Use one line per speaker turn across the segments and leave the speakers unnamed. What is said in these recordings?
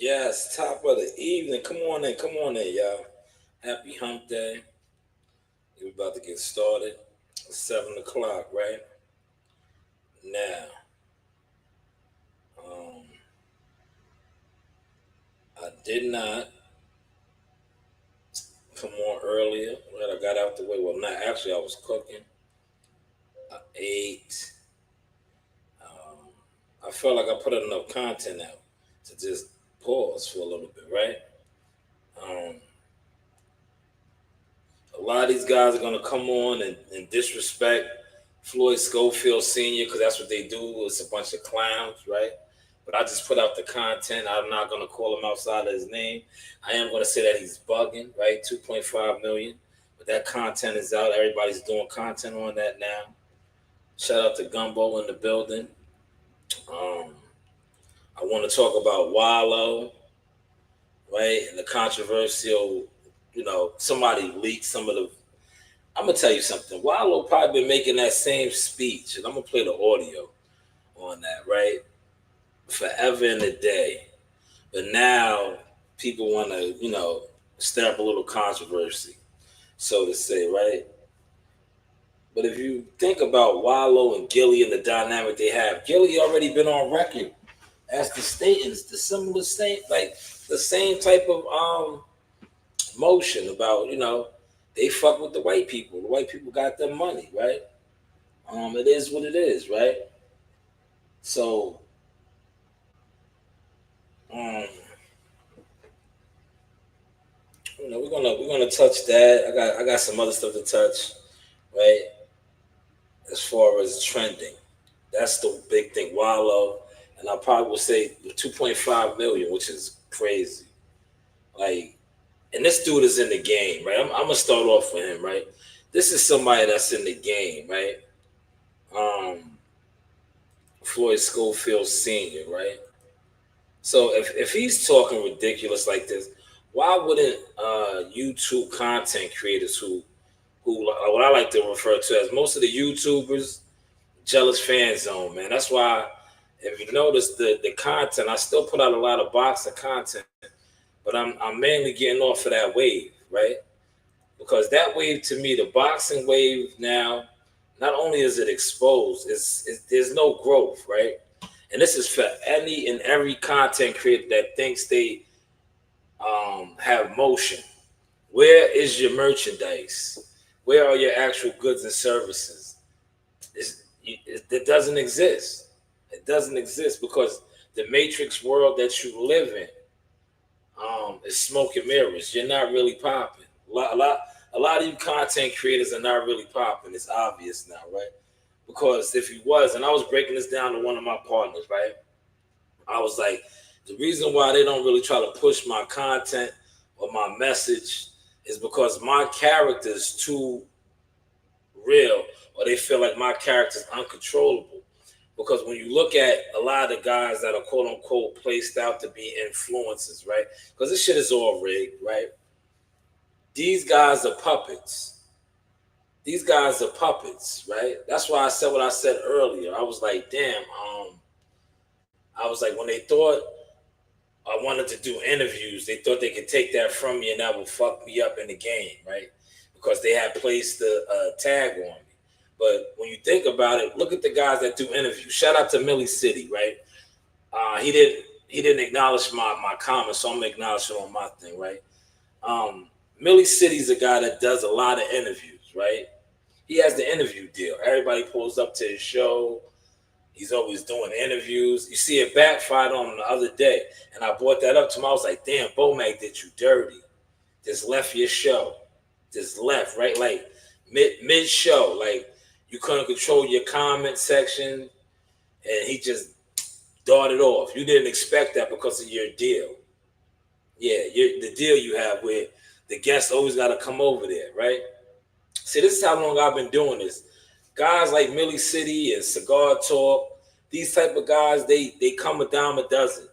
Yes, top of the evening. Come on in, y'all. Happy Hump Day. We're about to get started. It's 7 o'clock, right now. Um, I did not come on earlier. Right, I got out the way. Well, not actually. I was cooking. I ate. Um, I felt like I put enough content out to just pause for a little bit, right? Um, a lot of these guys are gonna come on and disrespect Floyd Schofield Sr. because that's what they do. It's a bunch of clowns, right? But I just put out the content. I'm not gonna call him outside of his name. I am gonna say that he's bugging, right? 2.5 million. But that content is out. Everybody's doing content on that now. Shout out to Gumbo in the building. Um, I want to talk about Wallow, right? And the controversial, somebody leaked some of the. I'm gonna tell you something. Wallow probably been making that same speech, and I'm gonna play the audio on that, right? Forever and a day. But now people want to, stir up a little controversy, so to say, right? But if you think about Wallow and Gilly and the dynamic they have, Gilly already been on record as the stating the similar same, like the same type of motion about, they fuck with the white people. The white people got their money, right? It is what it is, right? So, um, we're gonna touch that. I got some other stuff to touch, right? As far as trending, that's the big thing. Wallow, and I probably will say 2.5 million, which is crazy. Like, and this dude is in the game, right? I'm gonna start off with him, right? This is somebody that's in the game, right? Um, Floyd Schofield Sr., right? So if he's talking ridiculous like this, why wouldn't YouTube content creators who what I like to refer to as most of the YouTubers jealous fan zone, man. That's why if you notice the content, I still put out a lot of boxing content, but I'm mainly getting off of that wave, right? Because that wave to me, the boxing wave now, not only is it exposed, there's no growth, right? And this is for any and every content creator that thinks they have motion. Where is your merchandise? Where are your actual goods and services? It doesn't exist. It doesn't exist because the matrix world that you live in is smoke and mirrors. You're not really popping. A lot of you content creators are not really popping. It's obvious now, right? Because if you was, and I was breaking this down to one of my partners, right? I was like, the reason why they don't really try to push my content or my message is because my character is too real, or they feel like my character is uncontrollable. Because when you look at a lot of the guys that are quote unquote placed out to be influencers, right? Because this shit is all rigged, right? These guys are puppets. These guys are puppets, right? That's why I said what I said earlier. I was like, damn, I was like, when they thought I wanted to do interviews, they thought they could take that from me and that would fuck me up in the game, right? Because they had placed the tag on me. But when you think about it, look at the guys that do interviews. Shout out to Millie City, right? He didn't acknowledge my comments, so I'm gonna acknowledge it on my thing, right? Millie City's a guy that does a lot of interviews, right? He has the interview deal. Everybody pulls up to his show. He's always doing interviews. You see it backfired on him the other day. And I brought that up to him. I was like, damn, Bomag did you dirty. Just left your show. Just left, right? Like mid show. Like you couldn't control your comment section. And he just darted off. You didn't expect that because of your deal. Yeah, the deal you have where the guests always got to come over there, right? See, this is how long I've been doing this. Guys like Millie City and Cigar Talk, these type of guys, they come a dime a dozen.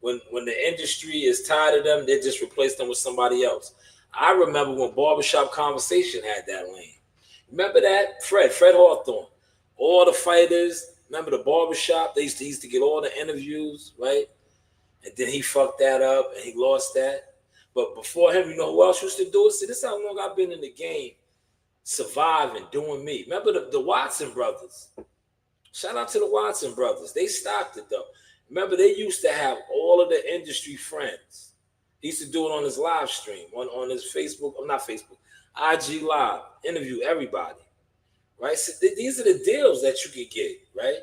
When the industry is tired of them, they just replace them with somebody else. I remember when Barbershop Conversation had that lane. Remember that? Fred Hawthorne. All the fighters, remember the barbershop? They used to get all the interviews, right? and then he fucked that up and he lost that. But before him, you know who else used to do it? See, this is how long I've been in the game, surviving, doing me. Remember the Watson brothers? Shout out to the Watson brothers. They stopped it though. Remember, they used to have all of the industry friends. He used to do it on his live stream, on his Facebook, not Facebook, IG Live, interview everybody, right? So these are the deals that you could get, right?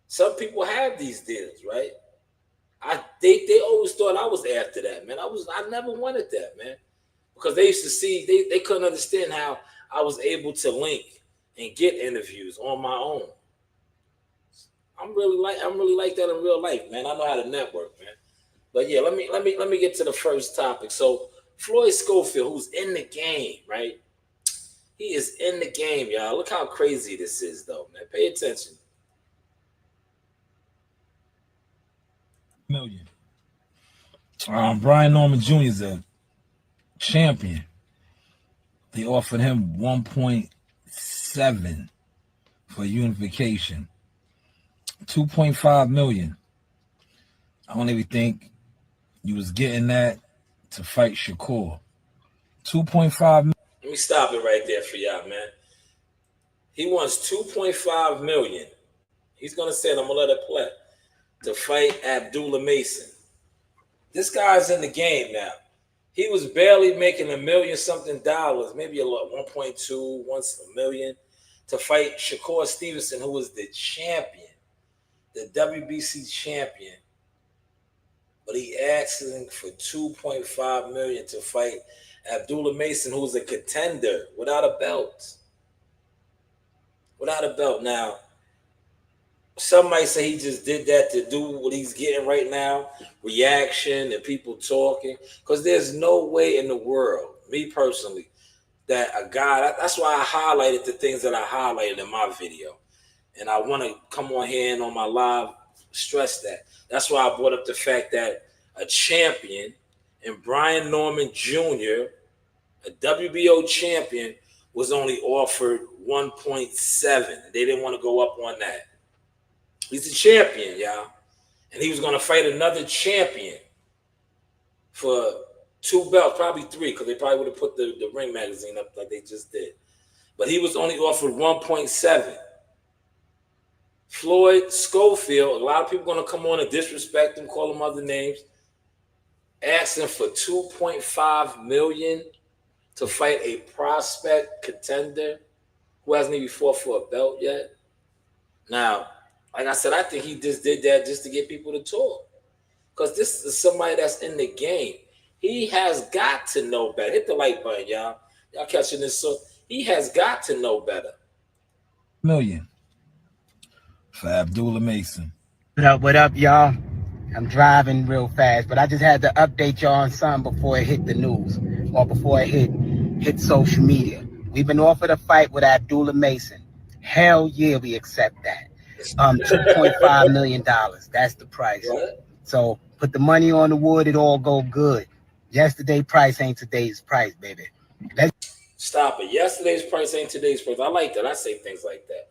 Some people have these deals, right? They always thought I was after that, man. I never wanted that, man. Because they used to see, they couldn't understand how I was able to link and get interviews on my own. I'm really like that in real life, man. I know how to network, man. But yeah, let me get to the first topic. So Floyd Schofield, who's in the game, right? He is in the game, y'all. Look how crazy this is, though, man. Pay attention.
Million. Brian Norman Jr. is a champion. They offered him 1.7 for unification. 2.5 million. I don't even think you was getting that to fight Shakur. 2.5 million.
Let me stop it right there for y'all, man. He wants 2.5 million. He's gonna say it, I'm gonna let it play. To fight Abdullah Mason. This guy's in the game now. He was barely making $1 million something, maybe a lot, 1.2, once $1 million, to fight Shakur Stevenson, who was the champion, the WBC champion. But he asking for 2.5 million to fight Abdullah Mason, who's a contender without a belt. Without a belt. Now, some might say he just did that to do what he's getting right now, reaction and people talking. Because there's no way in the world, me personally, that a guy, that's why I highlighted the things that I highlighted in my video. And I want to come on here and on my live stress that. That's why I brought up the fact that a champion and Brian Norman Jr., a WBO champion, was only offered 1.7. They didn't want to go up on that. He's a champion, y'all. And he was going to fight another champion for 2 belts, probably 3, because they probably would have put the Ring magazine up like they just did. But he was only offered 1.7. Floyd Schofield, a lot of people going to come on and disrespect him, call him other names, asking for 2.5 million to fight a prospect contender who hasn't even fought for a belt yet. Now, like I said, I think he just did that just to get people to talk. Because this is somebody that's in the game. He has got to know better. Hit the like button, y'all. Y'all catching this? So he has got to know better.
Million for Abdullah Mason.
What up, y'all? I'm driving real fast, but I just had to update y'all on something before it hit the news or before it hit social media. We've been offered a fight with Abdullah Mason. Hell yeah, we accept that. $2.5 million. That's the price.
What?
So put the money on the wood, it all go good. Yesterday's price ain't today's price, baby.
Stop it. Yesterday's price ain't today's price. I like that. I say things like that.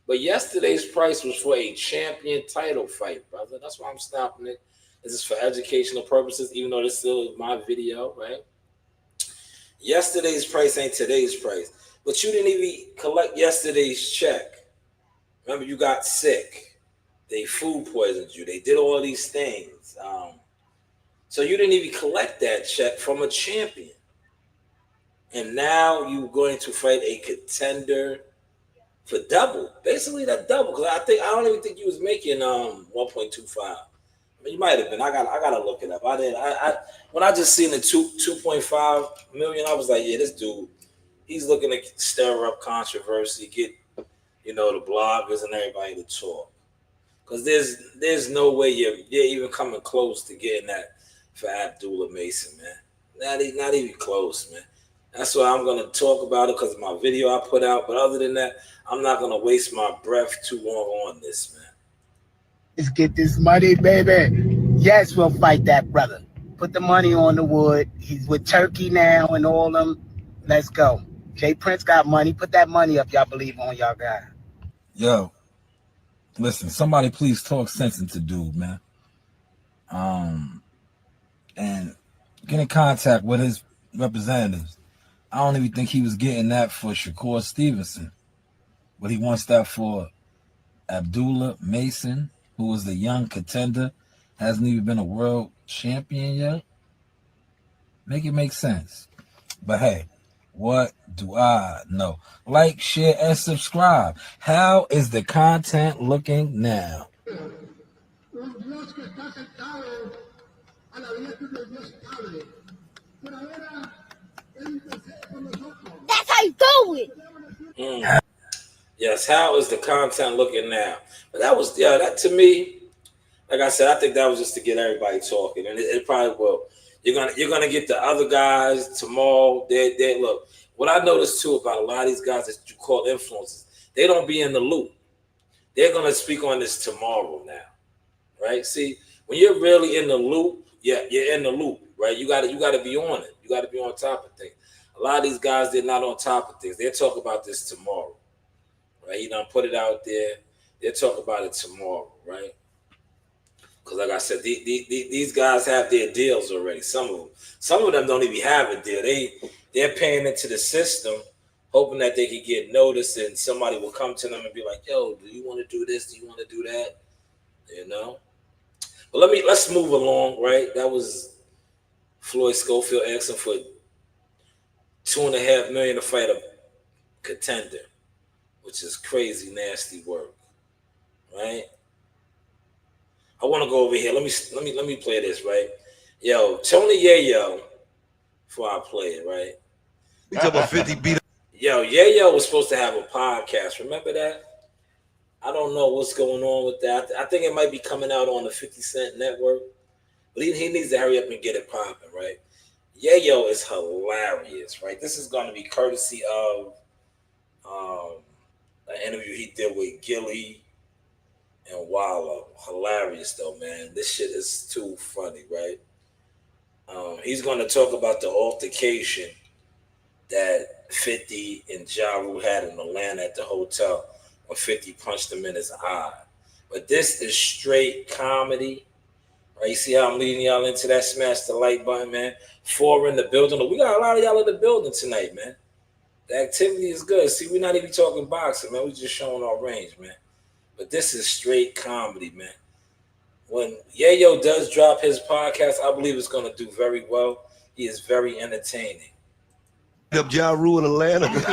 But yesterday's price was for a champion title fight, brother. That's why I'm stopping it. This is for educational purposes, even though this still is my video, right? Yesterday's price ain't today's price. But you didn't even collect yesterday's check. Remember, you got sick. They food poisoned you. They did all these things. So you didn't even collect that check from a champion. And now you're going to fight a contender for double. Basically, that double. Because I don't even think you was making 1.25. I mean, you might have been. I gotta look it up. When I just seen the 2.5 million, I was like, yeah, this dude, he's looking to stir up controversy, get the bloggers and everybody to talk. Because there's no way you're even coming close to getting that for Abdullah Mason, man. Not even close, man. That's why I'm going to talk about it because of my video I put out. But other than that, I'm not going to waste my breath too long on this, man.
Let's get this money, baby. Yes, we'll fight that brother. Put the money on the wood. He's with Turkey now and all them. Let's go. Jay Prince got money. Put that money up. Y'all believe on y'all guy.
Yo, listen, somebody please talk sense into dude, man. and get in contact with his representatives. I don't even think he was getting that for Shakur Stevenson, but he wants that for Abdullah Mason, who was the young contender, hasn't even been a world champion yet. Make it make sense. But hey, what do I know? Like, share, and subscribe. How is the content looking now?
That's how you do it.
Yes, how is the content looking now? But that to me, like I said, I think that was just to get everybody talking, and it probably will. You're gonna get the other guys tomorrow. They look. What I noticed too about a lot of these guys that you call influencers, they don't be in the loop. They're gonna speak on this tomorrow now, right? See, when you're really in the loop, yeah, you're in the loop, right? You gotta be on it. You gotta be on top of things. A lot of these guys, they're not on top of things. They'll talk about this tomorrow, right? You know, put it out there. They'll talk about it tomorrow, right? Because like I said, these guys have their deals already. Some of them don't even have a deal. They're paying into the system, hoping that they can get noticed, and somebody will come to them and be like, "Yo, do you want to do this? Do you want to do that?" You know. But let's move along. Right, that was Floyd Schofield asking for $2.5 million to fight a contender, which is crazy, nasty work. Right. I want to go over here. Let me play this, right? Yo, Tony Yayo, before I play it, right?
We talking about 50 beat up.
Yo, Yayo was supposed to have a podcast. Remember that? I don't know what's going on with that. I think it might be coming out on the 50 Cent network. But he needs to hurry up and get it popping, right? Yayo is hilarious, right? This is going to be courtesy of an interview he did with Gilly and Wallow. Hilarious though, man. This shit is too funny, right? He's going to talk about the altercation that 50 and Ja Rule had in Atlanta at the hotel when 50 punched him in his eye. But this is straight comedy. Right? You see how I'm leading y'all into that? Smash the like button, man. 4 in the building. Look, we got a lot of y'all in the building tonight, man. The activity is good. See, we're not even talking boxing, man. We're just showing our range, man. But this is straight comedy, man. When Yayo does drop his podcast, I believe it's going to do very well. He is very entertaining.
Up Ja Rule in Atlanta.
This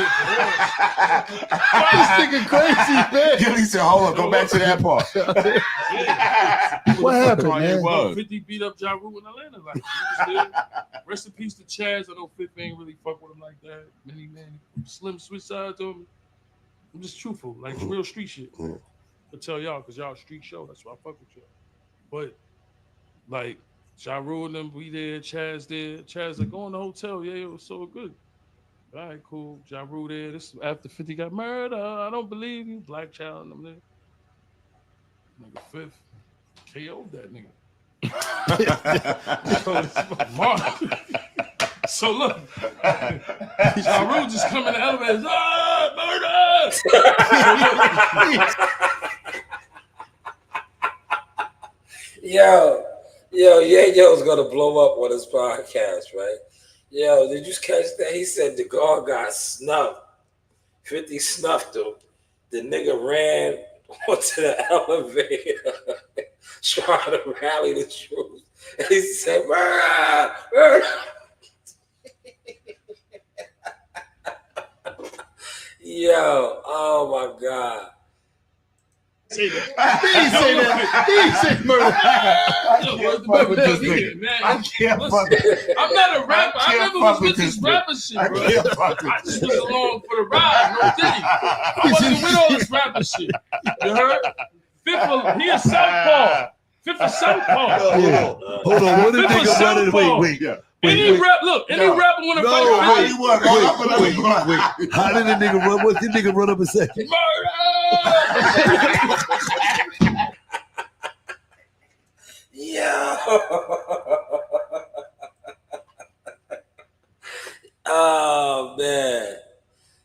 nigga crazy, man.
Gilly said, hold on, go back to that part.
What happened, man?
Well, 50 beat up Ja Rule in Atlanta. Like, rest in peace to Chaz. I know 50 ain't really fuck with him like that. Many man, Slim switch sides on me. I'm just truthful, like real street shit. I tell y'all, because y'all a street show. That's why I fuck with y'all. But, like, Ja Rule and them, we there, Chaz there. Chaz like, go in the hotel. Yeah, it was so good. All right, cool. Ja Rule there. This is after 50 got murdered. I don't believe you. Black Child and them there. Nigga 5th KO'd that nigga. So look, Ja Rule just come in the elevator. Murder!
Yayo's gonna blow up on his podcast, right? Yo, did you catch that? He said the guard got snuffed. 50 snuffed him. The nigga ran onto the elevator trying to rally the troops. And he said, murder! Murder! Yo, oh my God.
Say that. He said murder.
I can't fuck with this.
I'm not a rapper. I never was with this rapper shit, bro. I just was along for the ride, no diddy. I wasn't with all this rapper shit. You heard? Fifth, he a southpaw. Fifth is southpaw.
Hold on. What did nigga running? Wait.
Any rapper want to fight?
Wait. How did the nigga run? What did the nigga run up and say?
Murder!
Yeah. Oh man.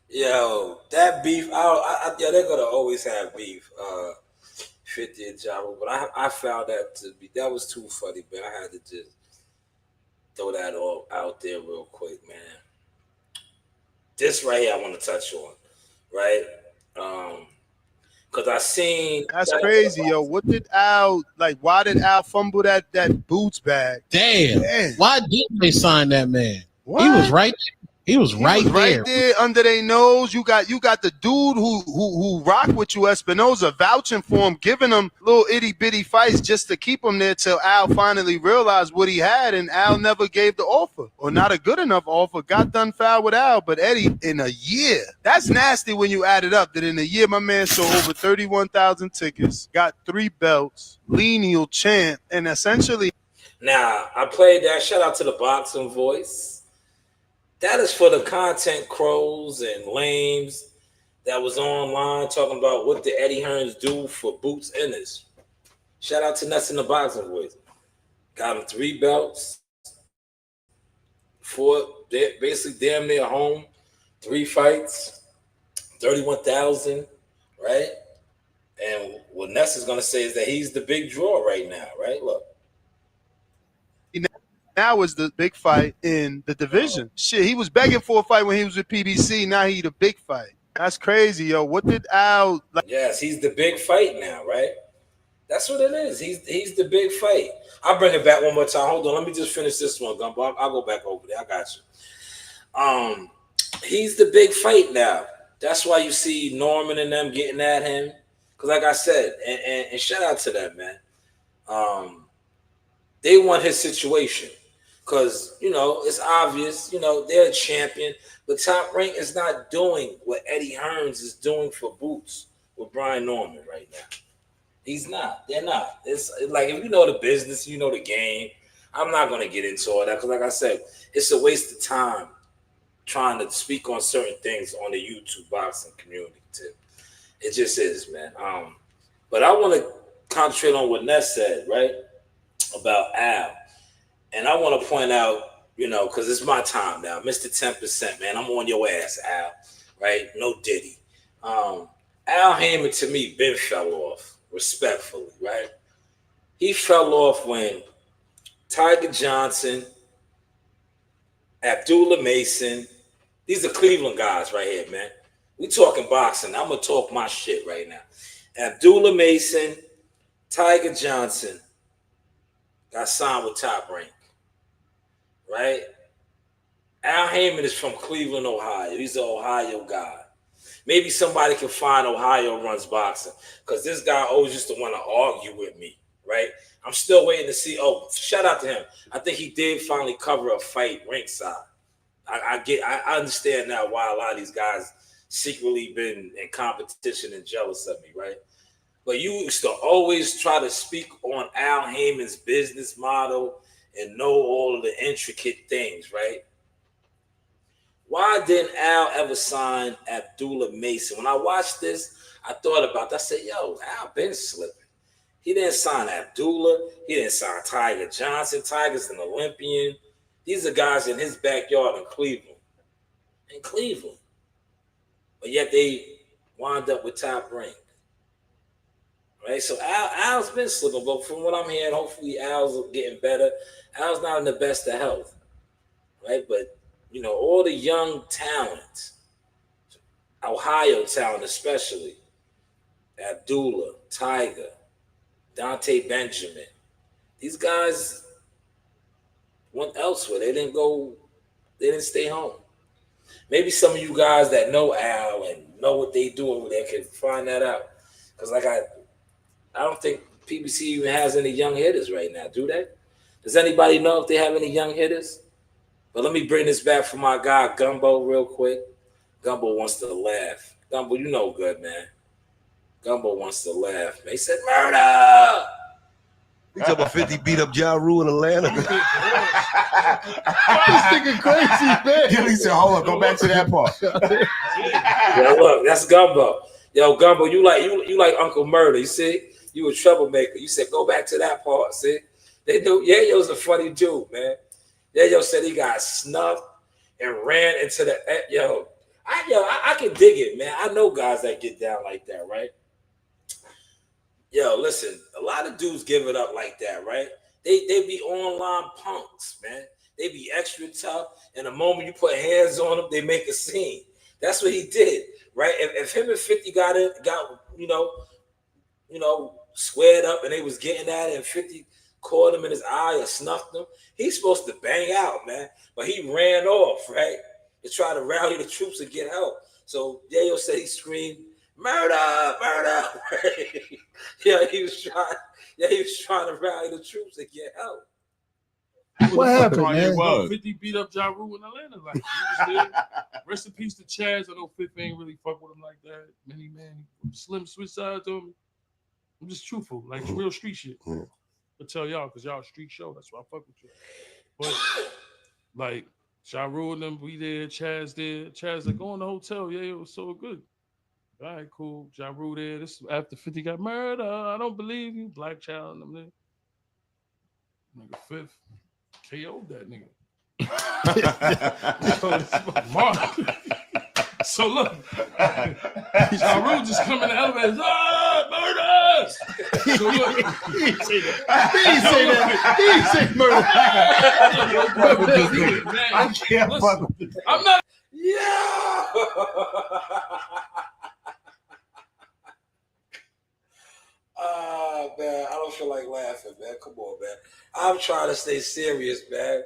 Yo, that beef. They're gonna always have beef. 50th Ja Rule, but I found that was too funny, man. I had to just throw that all out there real quick, man. This right here I want to touch on, right? Because I seen
That's crazy, yo. What did Al like? Why did Al fumble that boots bag?
Damn. Why didn't they sign that man?
What?
He was right. He was right
there under their nose. You got the dude who rock with you, Espinoza, vouching for him, giving him little itty bitty fights just to keep him there till Al finally realized what he had, and Al never gave the offer, or not a good enough offer. Got done foul with Al, but Eddie in a year, that's nasty when you add it up. That in a year, my man sold over 31,000 tickets, got 3 belts, lineal champ, and essentially.
Now I played that. Shout out to the boxing voice. That is for the content crows and lames that was online talking about what did Eddie Hearns do for Boots Ennis. Shout out to Nuts in the Boxing Voice. Got him 3 belts, 4, basically damn near home, 3 fights, 31,000, right? And what Ness is going to say is that he's the big draw right now, right? Look.
Now is the big fight in the division. Shit, he was begging for a fight when he was with PBC. Now he the big fight. That's crazy, yo. What did Al like?
Yes, he's the big fight now, right? That's what it is. He's the big fight. I'll bring it back one more time. Hold on, let me just finish this one, Gumbo. I'll go back over there. I got you. He's the big fight now. That's why you see Norman and them getting at him. Because like I said, and shout out to them, man. They want his situation. Because, it's obvious, they're a champion. But Top Rank is not doing what Eddie Hearns is doing for Boots with Brian Norman right now. He's not. They're not. It's like, if you know the business, you know the game. I'm not going to get into all that because, like I said, it's a waste of time trying to speak on certain things on the YouTube boxing community, too. It just is, man. But I want to concentrate on what Ness said, right, about Al. And I want to point out, because it's my time now. Mr. 10%, man. I'm on your ass, Al. Right? No Diddy. Al Heyman, to me, Ben fell off, respectfully, right? He fell off when Tiger Johnson, Abdullah Mason, these are Cleveland guys right here, man. We talking boxing. I'm going to talk my shit right now. Abdullah Mason, Tiger Johnson got signed with Top Rank. Right? Al Heyman is from Cleveland, Ohio. He's an Ohio guy. Maybe somebody can find Ohio runs boxing because this guy always used to want to argue with me, right? I'm still waiting to see. Oh, shout out to him. I think he did finally cover a fight ringside. I understand now why a lot of these guys secretly been in competition and jealous of me, right? But you used to always try to speak on Al Heyman's business model and know all of the intricate things, right? Why didn't Al ever sign Abdullah Mason? When I watched this, I thought about that. I said, yo, Al been slipping. He didn't sign Abdullah. He didn't sign Tiger Johnson. Tiger's an Olympian. These are guys in his backyard in Cleveland. But yet they wound up with Top Rank. Right? So Al's been slipping, but from what I'm hearing, hopefully Al's getting better. Al's not in the best of health. Right? But, all the young talent, Ohio talent especially, Abdullah, Tiger, Dante Benjamin, these guys went elsewhere. They didn't stay home. Maybe some of you guys that know Al and know what they do over there can find that out. Because I don't think PBC even has any young hitters right now, do they? Does anybody know if they have any young hitters? But let me bring this back for my guy Gumbo real quick. Gumbo wants to laugh. Gumbo, you know good, man. Gumbo wants to laugh. They said murder.
He talking about 50 beat up Ja Rule in Atlanta.
This nigga crazy, man.
Gilly said, hold on, go back to that part.
Yeah, look, that's Gumbo. Yo, Gumbo, you like Uncle Murder. You see? You a troublemaker. You said go back to that part. See? They knew Yayo's a funny dude, man. Yayo said he got snuffed and ran into the I can dig it, man. I know guys that get down like that, right? Yo, listen, a lot of dudes give it up like that, right? They be online punks, man. They be extra tough, and the moment you put hands on them, they make a scene. That's what he did, right? If him and 50 got squared up and they was getting at it, and 50 caught him in his eye or snuffed him, he's supposed to bang out, man. But he ran off, right? To try to rally the troops and get help. So Yayo said he screamed, "Murder, murder!" Right? He was trying to rally the troops and get help.
What happened, man?
50 beat up Ja Rule in Atlanta. Like, he was there. Rest in peace to Chaz. I know Fifth ain't really fuck with him like that. Many man, Slim switch sides on me. I'm just truthful, like real street shit. But tell y'all, because y'all a street show, that's why I fuck with you. But like Ja Rule and them, we there, Chaz there. Chaz like, go in the hotel. Yeah, it was so good. All right, cool. Ja Rule there. This is after 50 got murdered. I don't believe you. Black Child and them there. Nigga Fifth KO'd that nigga. So look, Ja Rule just come in the elevator. Murder! So look,
He didn't say that. He didn't say murder.
I can't fuck with this. I'm not.
Yeah. Man, I don't feel like laughing, man. Come on, man. I'm trying to stay serious, man.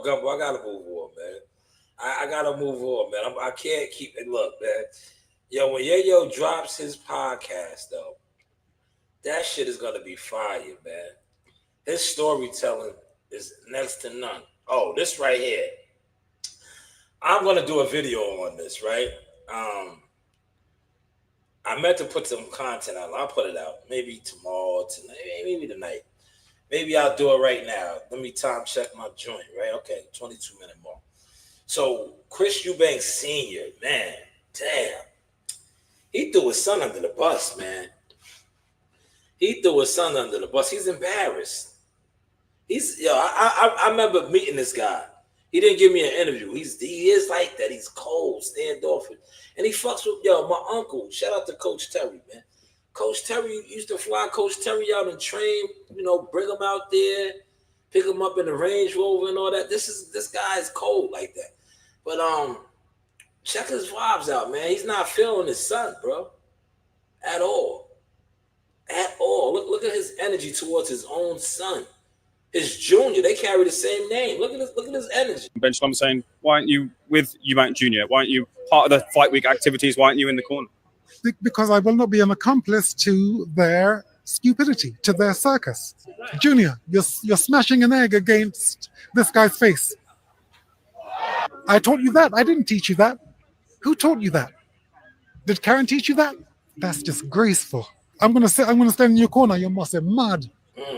Gumbo, I gotta move on, man. I gotta move on, man. I can't keep it. Look, man. Yo, when Yayo drops his podcast, though, that shit is gonna be fire, man. His storytelling is next to none. Oh, this right here. I'm gonna do a video on this, right? I meant to put some content out. I'll put it out maybe tomorrow, tonight, maybe tonight. Maybe I'll do it right now. Let me time check my joint, right? Okay, 22-minute mark. So Chris Eubanks Sr., man, damn. He threw his son under the bus, man. He's embarrassed. I remember meeting this guy. He didn't give me an interview. He is like that. He's cold, standoffish. And he fucks with, my uncle. Shout out to Coach Terry, man. Coach Terry used to fly Coach Terry out and train, bring him out there, pick him up in the Range Rover and all that. This guy is cold like that. But check his vibes out, man. He's not feeling his son, bro. At all. Look at his energy towards his own son. His junior, they carry the same name. Look at his energy.
Bench, I'm saying, why aren't you with Eubank Jr.? Why aren't you part of the fight week activities? Why aren't you in the corner?
Because I will not be an accomplice to their stupidity, to their circus. Junior, you're smashing an egg against this guy's face. I taught you that. I didn't teach you that. Who taught you that? Did Karen teach you that? That's disgraceful. I'm gonna stand in your corner. You must be mad.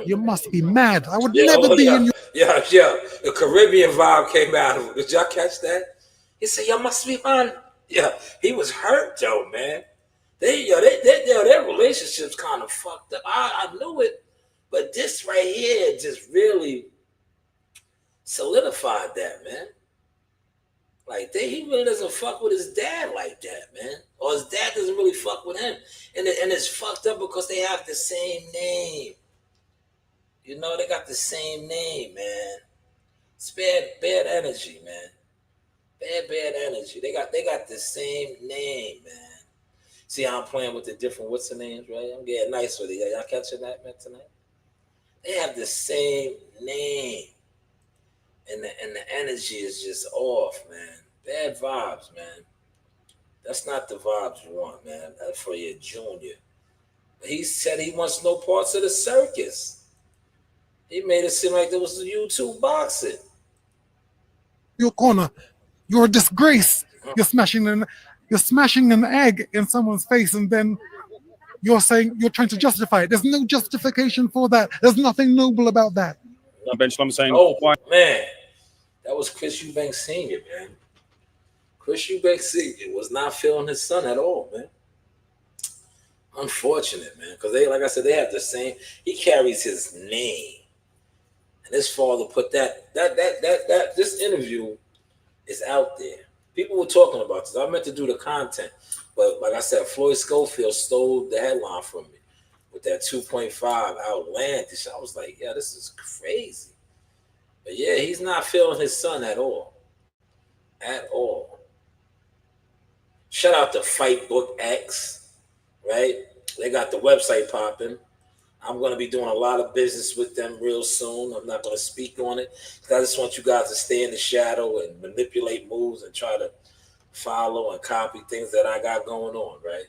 You must be mad. I would never be in your.
Yeah. The Caribbean vibe came out of him. Did y'all catch that? He said, "You must be mad." Yeah, he was hurt though, man. Their relationship's kind of fucked up. I knew it, but this right here just really solidified that, man. Like he really doesn't fuck with his dad like that, man. Or his dad doesn't really fuck with him, and it's fucked up because they have the same name. They got the same name, man. It's bad energy, man. Bad energy. They got the same name, man. See how I'm playing with the different what's the names, right? I'm getting nice with it. Y'all catching that, man, tonight? They have the same name. And the energy is just off, man. Bad vibes, man. That's not the vibes you want, man. That's for your junior. He said he wants no parts of the circus. He made it seem like there was a YouTube boxing.
Your corner. You're a disgrace. You're smashing an egg in someone's face, and then you're saying you're trying to justify it. There's no justification for that. There's nothing noble about that.
Bench, I'm saying,
why? Man, that was Chris Eubanks Sr., man. Chris Eubanks Sr. was not feeling his son at all, man. Unfortunate, man, because like I said, they have the same. He carries his name, and his father put that this interview is out there. People were talking about this. I meant to do the content But like I said, Floyd Schofield stole the headline from me with that 2.5 outlandish. I was like, yeah, this is crazy. But yeah, he's not feeling his son at all. At all. Shout out to Fight Book X, right? They got the website popping. I'm going to be doing a lot of business with them real soon. I'm not going to speak on it because I just want you guys to stay in the shadow and manipulate moves and try to follow and copy things that I got going on, right?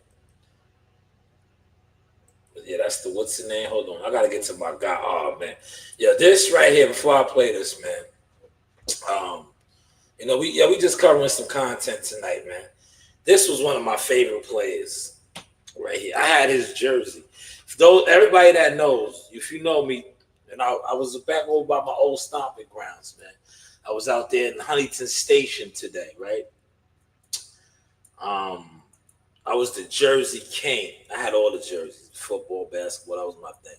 But yeah, that's the, what's the name? Hold on. I got to get to my guy. Oh, man. Yeah, this right here, before I play this, man. You know, we just covering some content tonight, man. This was one of my favorite players right here. I had his jersey. Everybody that knows, if you know me, and I was back over by my old stomping grounds, man. I was out there in Huntington Station today, right? I was the Jersey King. I had all the jerseys, football, basketball. That was my thing.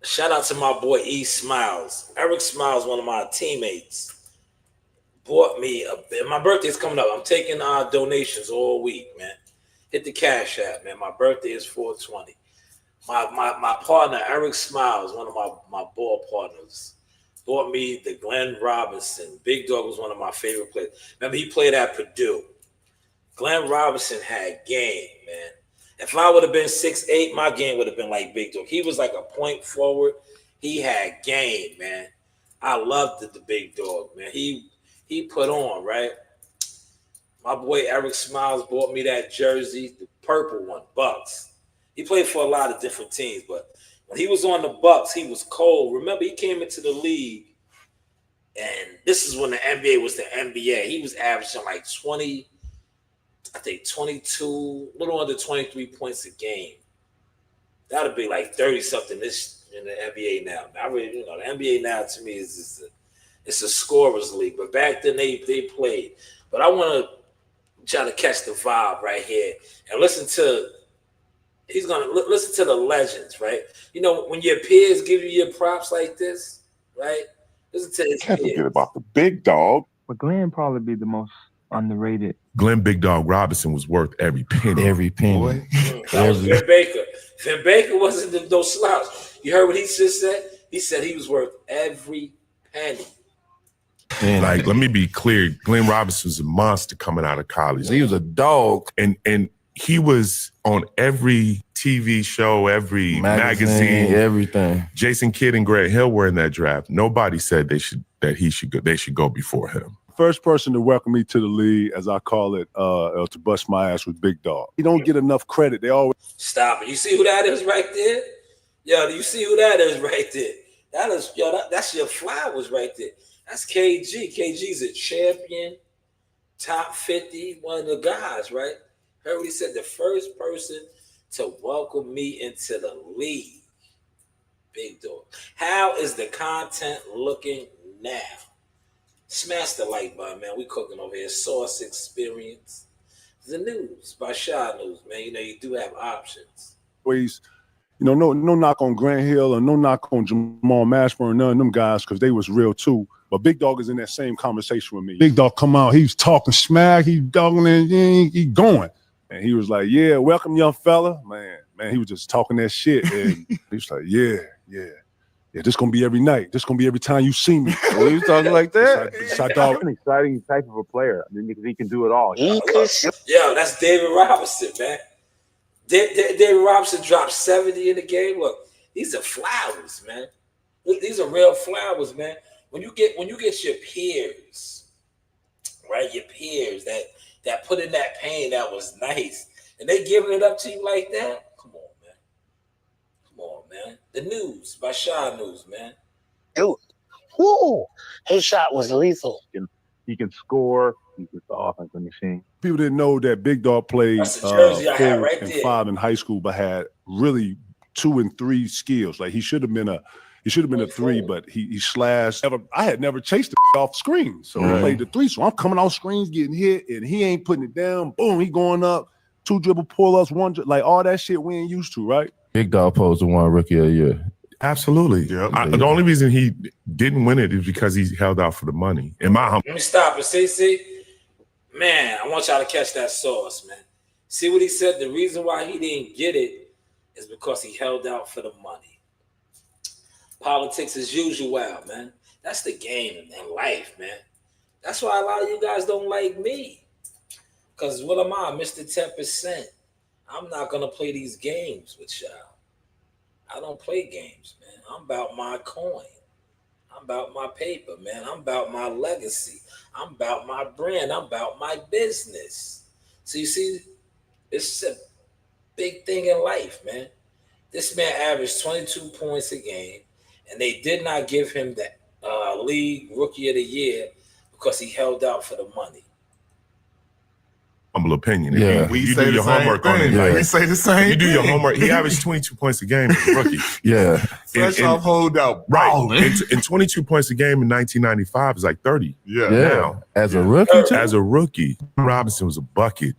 Shout out to my boy E. Smiles. Eric Smiles, one of my teammates, bought me my birthday's coming up. I'm taking donations all week, man. Hit the Cash App, man. My birthday is 4/20. My partner, Eric Smiles, one of my ball partners, bought me the Glenn Robinson. Big Dog was one of my favorite players. Remember, he played at Purdue. Glenn Robinson had game, man. If I would have been 6'8", my game would have been like Big Dog. He was like a point forward. He had game, man. I loved the Big Dog, man. He put on, right? My boy Eric Smiles bought me that jersey, the purple one, Bucks. He played for a lot of different teams, but when he was on the Bucks, he was cold. Remember, he came into the league, and this is when the NBA was the NBA. He was averaging like 20, I think 22, a little under 23 points a game. That would be like 30-something this in the NBA now. I really, the NBA now to me is it's a scorer's league, but back then they played. But I want to try to catch the vibe right here and listen to. He's gonna listen to the legends, right? You know, when your peers give you your props like this, right? Listen to his
Can't
peers.
forget about the Big Dog.
But Glenn probably be the most underrated.
Glenn Big Dog Robinson was worth every penny.
Every penny.
That was Vin Baker. Vin Baker wasn't no slouch. You heard what he just said? He said he was worth every penny.
Like, let me be clear. Glenn Robinson was a monster coming out of college. He was a dog. And he was on every TV show, every magazine,
everything.
Jason Kidd and Greg Hill were in that draft. Nobody said they should go before him.
First person to welcome me to the league, as I call it, to bust my ass was Big Dog. He don't get enough credit. They always
stop it. You see who that is right there? Yo, do you see who that is right there? That's your flowers right there. That's KG. KG's a champion, top 50, one of the guys, right? Heard what he said, the first person to welcome me into the league. Big Dog. How is the content looking now? Smash the like button, man. We cooking over here. Source Experience. The news by Shanewz, man. You do have options.
no knock on Grant Hill or no knock on Jamal Mashburn, none of them guys, because they was real too. But Big Dog is in that same conversation with me. Big Dog come out, he was talking smack, he dogging and he going. And he was like, yeah, welcome, young fella. Man, he was just talking that shit. And he was like, yeah, this gonna be every night. This gonna be every time you see me.
Well, he was talking like that.
It's an
exciting type of a player. I mean, because he can do it all.
Yeah, that's David Robinson, man. David Robinson dropped 70 in the game. Look, these are flowers, man. These are real flowers, man. When you get your peers, right? Your peers that put in that pain, that was nice, and they giving it up to you like that. Come on, man. The news by Shanewz, man.
Dude, whoo, his shot was lethal.
He can score. He's the offensive machine.
People didn't know that Big Dog played 4 and 5 in high school, but had really 2 and 3 skills. Like he should have been a 3, but he slashed. I had never chased the off screen, so he played the 3. So I'm coming off screens, getting hit, and he ain't putting it down. Boom, he going up, 2 dribble pull-ups, 1 like all that shit we ain't used to, right?
Big Dog posed to one rookie of the year.
Absolutely. Yeah. The only reason he didn't win it is because he held out for the money.
Let me stop it. See? Man, I want y'all to catch that sauce, man. See what he said? The reason why he didn't get it is because he held out for the money. Politics as usual, man. That's the game in life, man. That's why a lot of you guys don't like me. Because what am I, Mr. 10%? I'm not going to play these games with y'all. I don't play games, man. I'm about my coin. I'm about my paper, man. I'm about my legacy. I'm about my brand. I'm about my business. So you see, it's a big thing in life, man. This man averaged 22 points a game, and they did not give him the league rookie of the year because he held out for the money.
Humble opinion.
Yeah.
If
We
you
say
do
the
your
same
homework on
thing.
it.
Like,
Like,
we say the same
you do your
thing.
homework. He averaged 22 points a game as a rookie.
Yeah. Fresh off holdout.
Right.
Balling.
And 22 points a game in 1995 is like 30.
Yeah.
Now,
As a rookie, too?
as a rookie, Robinson was a bucket.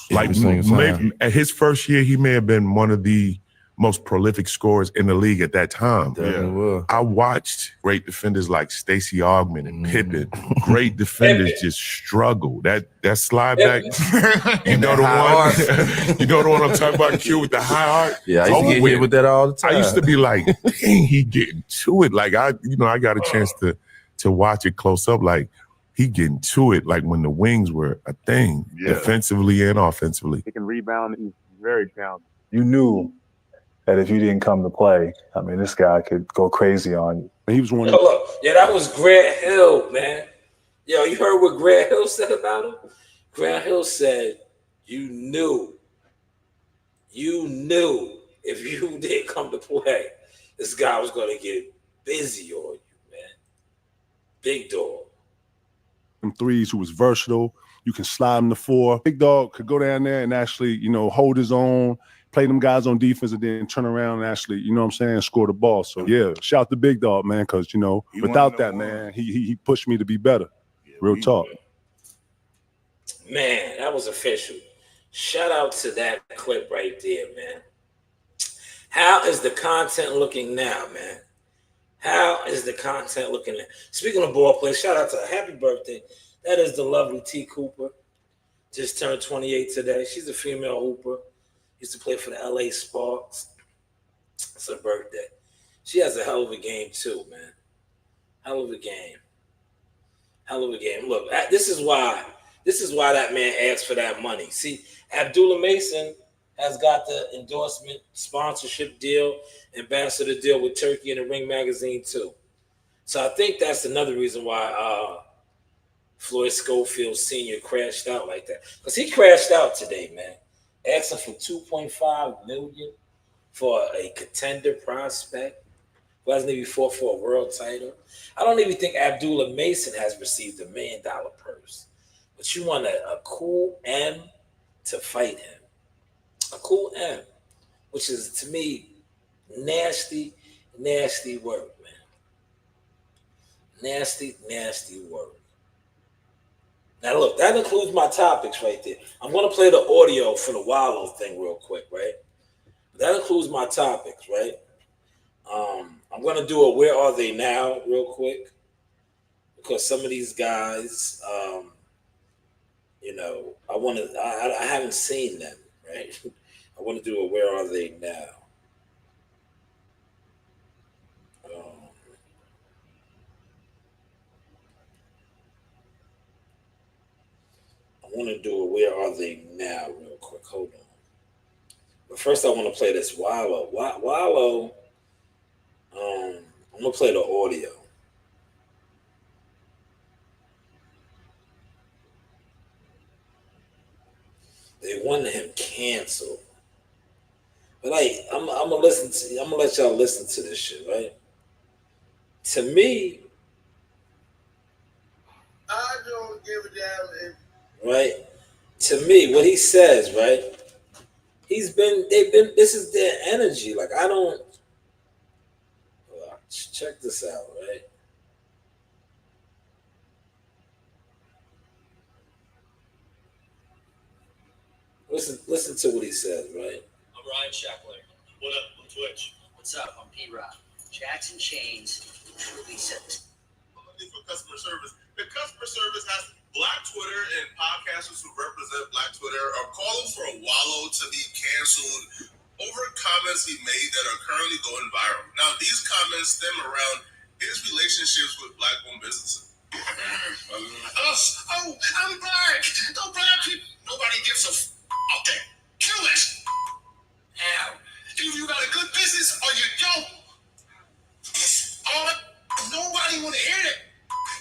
Like,
Every single time.
at his first year, he may have been one of the most prolific scorers in the league at that time.
Definitely was.
I watched great defenders like Stacey Augmon and Pippen. Great defenders just struggle. That slide back, you know the one. You know the one I'm talking about, Q, with the high heart.
Yeah, I used to get hit with that all the time.
I used to be like, dang, he getting to it. Like I got a chance to watch it close up. Like he getting to it. Like when the wings were a thing, defensively and offensively.
He can rebound. He's very talented. You knew that if you didn't come to play, I mean, this guy could go crazy on you.
He was one
Yo, look, yeah, that was Grant Hill, man. Yo, you heard what Grant Hill said about him? Grant Hill said, you knew if you didn't come to play, this guy was going to get busy on you, man. Big dog.
them threes who was versatile. You can slide him to four. Big dog could go down there and actually, hold his own, play them guys on defense, and then turn around and actually, score the ball. So, yeah, shout out to Big Dog, man, because, without that, man, he pushed me to be better. Real talk.
Man, that was official. Shout out to that clip right there, man. How is the content looking now, man? How is the content looking now? Speaking of ball players, shout out to her. Happy birthday. That is the lovely T. Cooper. Just turned 28 today. She's a female hooper. Used to play for the LA Sparks. It's her birthday. She has a hell of a game too, man. Hell of a game. Hell of a game. Look, this is why that man asked for that money. See, Abdullah Mason has got the endorsement, sponsorship deal, ambassador deal with Turkey and the Ring magazine too. So I think that's another reason why Floyd Schofield Sr. crashed out like that. Because he crashed out today, man. Asking for $2.5 million for a contender prospect who hasn't even fought for a world title. I don't even think Abdullah Mason has received $1 million purse. But you want a cool M to fight him. A cool M, which is, to me, nasty, nasty work, man. Nasty, nasty work. Now, look, that includes my topics right there. I'm going to play the audio for the Wallow thing real quick, right? That includes my topics, right? I'm going to do a Where Are They Now real quick because some of these guys, I haven't seen them, right? I want to do a Where Are They Now? I want to do a Where Are They Now real quick. Hold on. But first I want to play this Wallow. Wallow, I'm going to play the audio. They wanted him canceled. But I'm gonna let y'all listen to this shit, right? To me,
I don't give a damn.
Right? To me, what he says, right? This is their energy. Like, I don't, check this out, right? Listen to what he says, right?
I'm Ryan Shackler. What up on Twitch? What's up? I'm P-Rock. Jackson Chains truly says.
For customer service. The customer service has Black Twitter and podcasters who represent Black Twitter are calling for Wallow to be canceled over comments he made that are currently going viral. Now, these comments stem around his relationships with Black-owned businesses. Oh, I'm black. No black people. Nobody gives a out there. Kill it. How? Either you got a good business or you don't. Nobody want to hear that.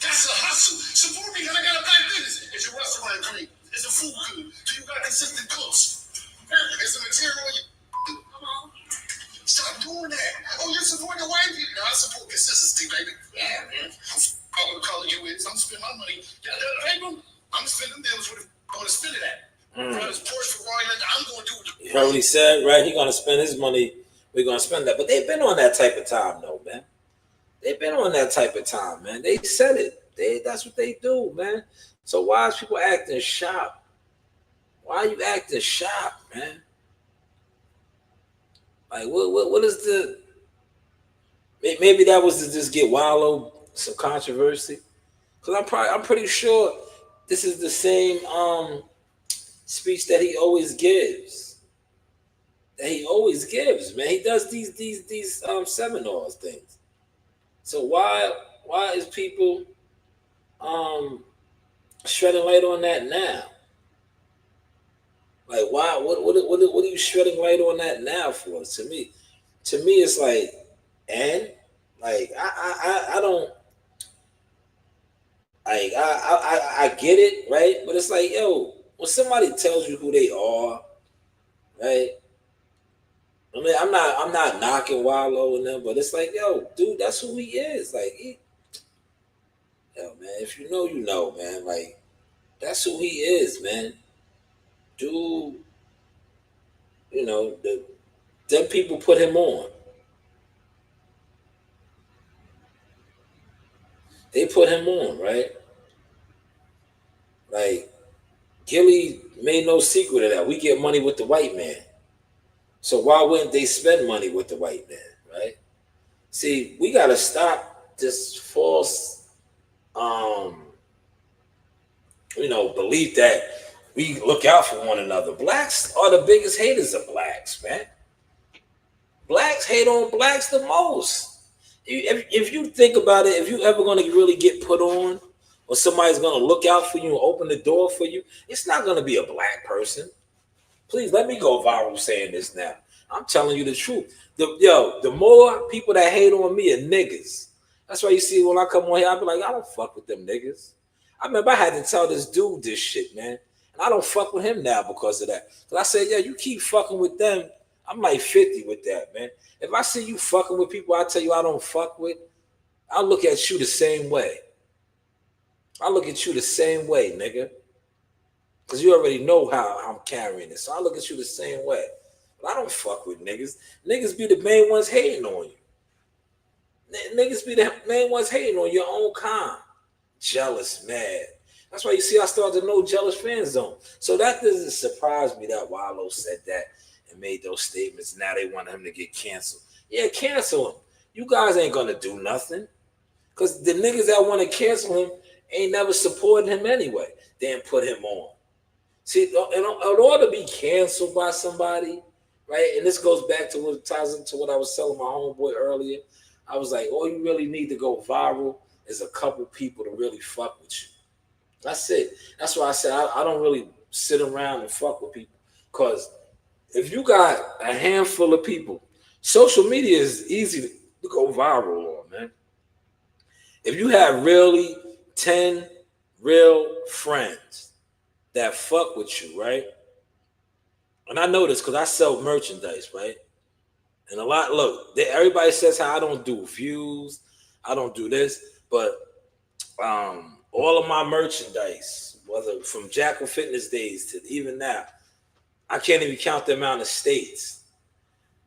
That's a hustle. Support me because I got a black business. Is your restaurant clean? Is the food good? Do you got consistent cooks? Is the material come on. Stop doing that. Oh, you're supporting the white people. No, I support consistency, baby. Yeah, man. I'm gonna call you is. I'm spending my money. Paper. I'm spending bills with it. I'm gonna spend it at. I'm going to do it.
You heard what he said, right? He's gonna spend his money. We're gonna spend that. But they've been on that type of time, though, man. They've been on that type of time, man. They said it. That's what they do, man. So why is people acting sharp? Why are you acting sharp, man? Like, what is the? Maybe that was to just get Wallow some controversy, because I'm pretty sure this is the same speech that he always gives. Man. He does these seminars things. So why is people shedding light on that now? Like, why? What are you shedding light on that now for? To me, it's like, and like I don't like I get it, right? But it's like, yo, when somebody tells you who they are, right? I mean, I'm not knocking Wallow and them, but it's like, yo, dude, that's who he is. Like, yo, man, if you know, you know, man. Like, that's who he is, man. Dude, you know, them people put him on. They put him on, right? Like, Gilly made no secret of that. We get money with the white man. So why wouldn't they spend money with the white man, right? See, we got to stop this false, belief that we look out for one another. Blacks are the biggest haters of blacks, man. Blacks hate on blacks the most. If you think about it, if you ever going to really get put on, or somebody's going to look out for you and open the door for you, it's not going to be a black person. Please let me go viral saying this now. I'm telling you the truth. The more people that hate on me are niggas. That's why you see when I come on here, I be like, I don't fuck with them niggas. I remember I had to tell this dude this shit, man. And I don't fuck with him now because of that. So I said, yeah, you keep fucking with them. I'm like 50 with that, man. If I see you fucking with people I tell you I don't fuck with, I'll look at you the same way. I look at you the same way, nigga. Because you already know how I'm carrying it. So I look at you the same way. But I don't fuck with niggas. Niggas be the main ones hating on you. Niggas be the main ones hating on your own kind. Jealous, mad. That's why you see I started to know jealous fan zone. So that doesn't surprise me that Wallow said that and made those statements. Now they want him to get canceled. Yeah, cancel him. You guys ain't going to do nothing. Because the niggas that want to cancel him ain't never supported him anyway. They didn't put him on. See, in order to be canceled by somebody, right? And this goes back to what ties into what I was telling my homeboy earlier. I was like, all you really need to go viral is a couple people to really fuck with you. That's it. That's why I said I don't really sit around and fuck with people. Because if you got a handful of people, social media is easy to go viral on, man. If you have really 10 real friends that fuck with you, right? And I know this because I sell merchandise, right? And everybody says how I don't do views, I don't do this, but all of my merchandise, whether from Jackal Fitness days to even now, I can't even count the amount of states.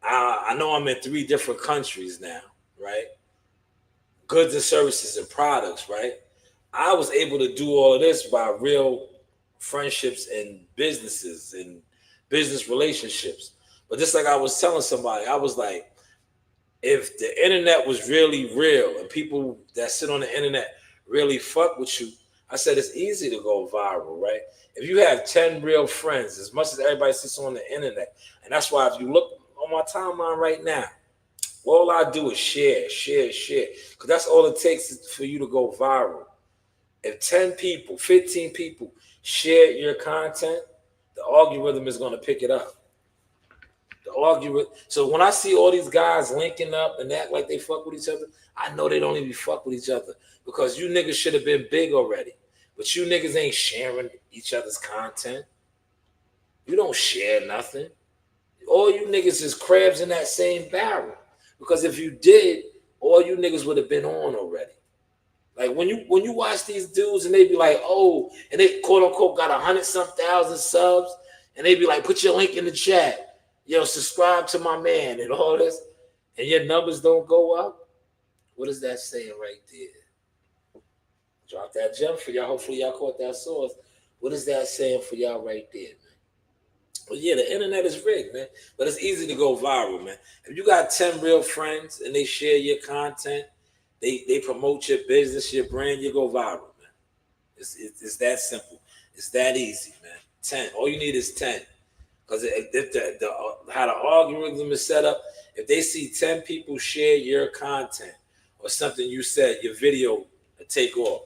I know I'm in 3 different countries now, right? Goods and services and products, right? I was able to do all of this by real friendships and businesses and business relationships. But just like I was telling somebody, I was like, if the internet was really real and people that sit on the internet really fuck with you, I said it's easy to go viral, right? If you have 10 real friends, as much as everybody sees on the internet, and that's why if you look on my timeline right now, all I do is share, because that's all it takes for you to go viral. If 10 people, 15 people share your content, the algorithm is going to pick it up. The algorithm. So when I see all these guys linking up and act like they fuck with each other, I know they don't even fuck with each other because you niggas should have been big already. But you niggas ain't sharing each other's content. You don't share nothing. All you niggas is crabs in that same barrel. Because if you did, all you niggas would have been on already. Like when you watch these dudes and they be like, oh, and they quote unquote got 100-some-thousand subs, and they be like, put your link in the chat, yo, subscribe to my man and all this, and your numbers don't go up. What is that saying right there? Drop that gem for y'all. Hopefully y'all caught that source. What is that saying for y'all right there, man? Well, yeah, the internet is rigged, man. But it's easy to go viral, man. If you got 10 real friends and they share your content, they promote your business, your brand, you go viral, man. It's that simple. It's that easy, man. 10. All you need is 10. Because if how the algorithm is set up, if they see 10 people share your content or something you said, your video will take off.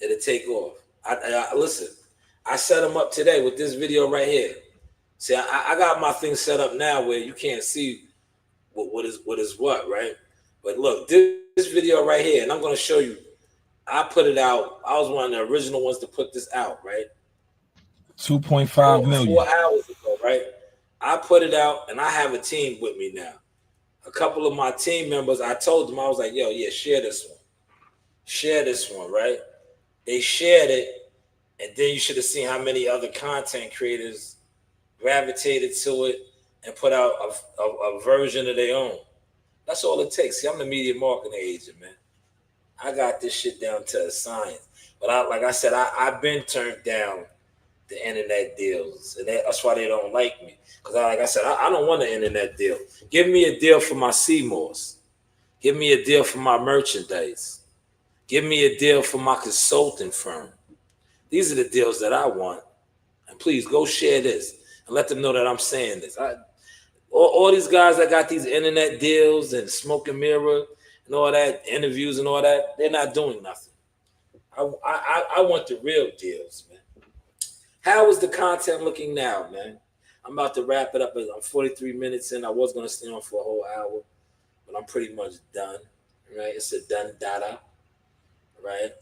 It'll take off. I listen, I set them up today with this video right here. See, I got my thing set up now where you can't see what is what, right? But look, this video right here, and I'm going to show you. I put it out. I was one of the original ones to put this out, right?
2.5 million.
4 hours ago, right? I put it out, and I have a team with me now. A couple of my team members, I told them, I was like, yo, yeah, share this one. Share this one, right? They shared it, and then you should have seen how many other content creators gravitated to it and put out a version of their own. That's all it takes. See, I'm the media marketing agent, man. I got this shit down to a science. But like I said, I've been turned down the internet deals, and that's why they don't like me. Because like I said, I don't want an internet deal. Give me a deal for my Seymours. Give me a deal for my merchandise. Give me a deal for my consulting firm. These are the deals that I want. And please go share this and let them know that I'm saying this. All these guys that got these internet deals and smoke and mirror and all that, interviews and all that, they're not doing nothing. I want the real deals, man. How is the content looking now, man? I'm about to wrap it up. I'm 43 minutes in. I was going to stay on for a whole hour, but I'm pretty much done, right? It's a done data, right?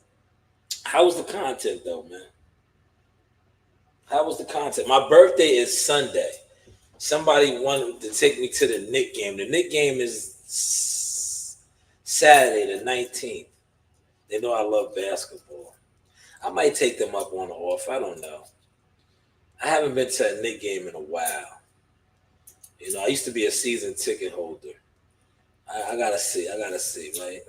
How was the content, though, man? How was the content? My birthday is Sunday. Somebody wanted to take me to the Knick game. The Knick game is Saturday, the 19th. They know I love basketball. I might take them up on the off. I don't know. I haven't been to a Knick game in a while. You know, I used to be a season ticket holder. I gotta see, right?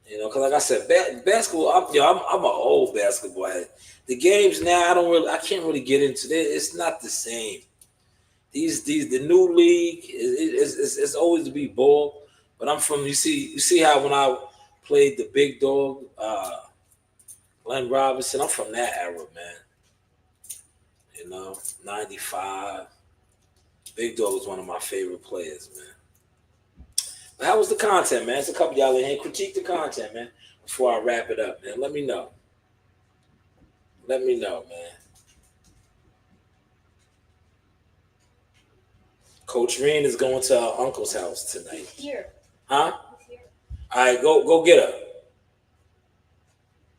You know, because like I said, basketball. I'm an old basketball head. The games now, I can't really get into it. It's not the same. The new league it's always to be ball. But I'm from. You see how when I played the big dog, Glenn Robinson. I'm from that era, man. You know, 95. Big Dog was one of my favorite players, man. But how was the content, man? It's a couple of y'all in here. Critique the content, man, before I wrap it up, man. Let me know. Let me know, man. Coach Reen is going to her uncle's house tonight.
He's here.
Huh? He's here. All right, go get her.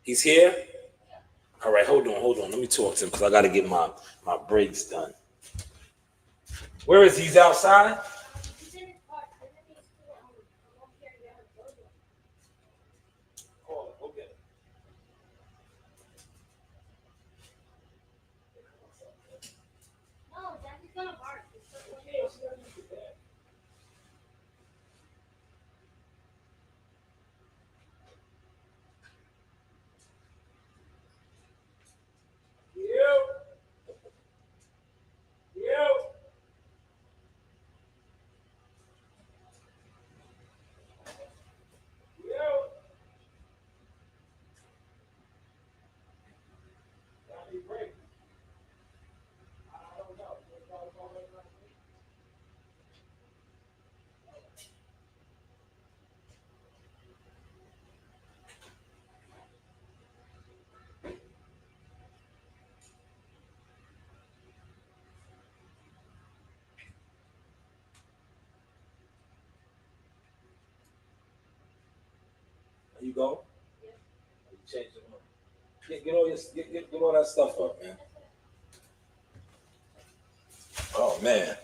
He's here? All right, hold on. Let me talk to him because I got to get my braids done. Where is he? He's outside? You go? You change the room. Get all that stuff up, man. Oh, man.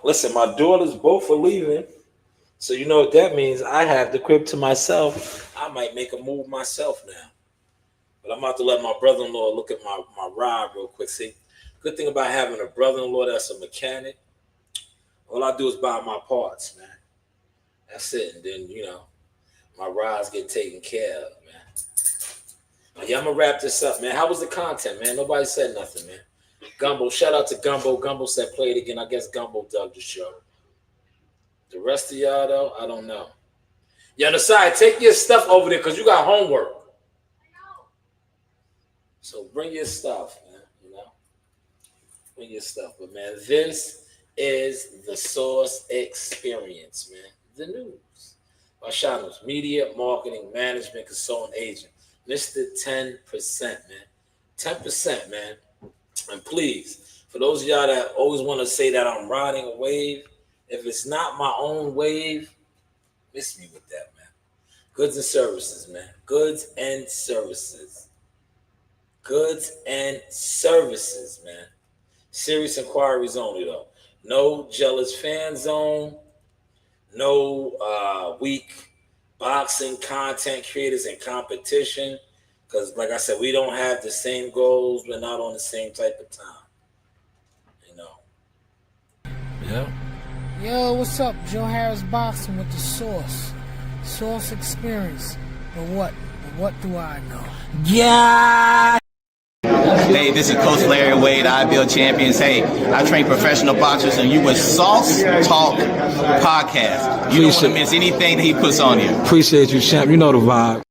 Listen, my daughters both are leaving. So you know what that means? I have the crib to myself. I might make a move myself now. But I'm about to let my brother-in-law look at my ride real quick. See, good thing about having a brother-in-law that's a mechanic, all I do is buy my parts, man. That's it. And then, my rides get taken care of, man. Yeah, I'm going to wrap this up, man. How was the content, man? Nobody said nothing, man. Gumbo, shout out to Gumbo. Gumbo said play it again. I guess Gumbo dug the show. The rest of y'all, though, I don't know. Yeah, Nasai, take your stuff over there because you got homework. So bring your stuff, man, Bring your stuff. But, man, this is the Source Experience, man. The news. By Shanewz, Media, Marketing, Management, Consultant Agent. Mr. 10%, man. 10%, man. And please, for those of y'all that always want to say that I'm riding a wave, if it's not my own wave, miss me with that, man. Goods and services, man. Goods and services. Goods and services, man. Serious inquiries only, though. No jealous fan zone. No weak boxing content creators in competition. Because, like I said, we don't have the same goals. We're not on the same type of time.
Yeah.
Yo, what's up? Joe Harris Boxing with the Source. Source Experience. But what? But what do I know?
Yeah.
Hey, this is Coach Larry Wade, IBL Champions. Hey, I train professional boxers, and you with Sauce Talk Podcast. You don't want to miss anything that he puts on here.
Appreciate you, champ. You know the vibe.